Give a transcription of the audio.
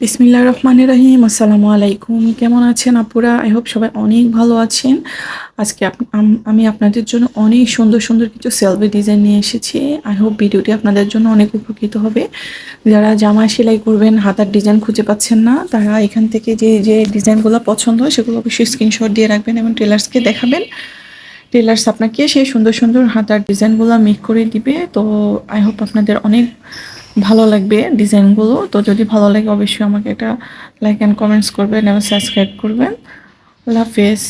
বিসমিল্লাহির রহমানির রহিম। আসসালামু আলাইকুম। কেমন আছেন আপুরা? আই হোপ সবাই অনেক ভালো আছেন। আজকে আমি আপনাদের জন্য অনেক সুন্দর সুন্দর কিছু সেলফি ডিজাইন নিয়ে এসেছি। আই হোপ ভিডিওটি আপনাদের জন্য অনেক উপকৃত হবে। যারা জামা সেলাই করবেন, হাতার ডিজাইন খুঁজে পাচ্ছেন না, তারা এখান থেকে যে যে ডিজাইনগুলো পছন্দ হয় সেগুলো অবশ্যই স্ক্রিনশট দিয়ে রাখবেন এবং টেলার্সকে দেখাবেন। টেলার্স আপনাকে সেই সুন্দর সুন্দর হাতার ডিজাইনগুলো মেক করে দিবে। তো আই হোপ আপনাদের অনেক ভালো লাগবে ডিজাইনগুলো। তো যদি ভালো লাগে অবশ্যই আমাকে একটা লাইক অ্যান্ড কমেন্টস করবেন এবং সাবস্ক্রাইব করবেন। আল্লাহ হাফেজ।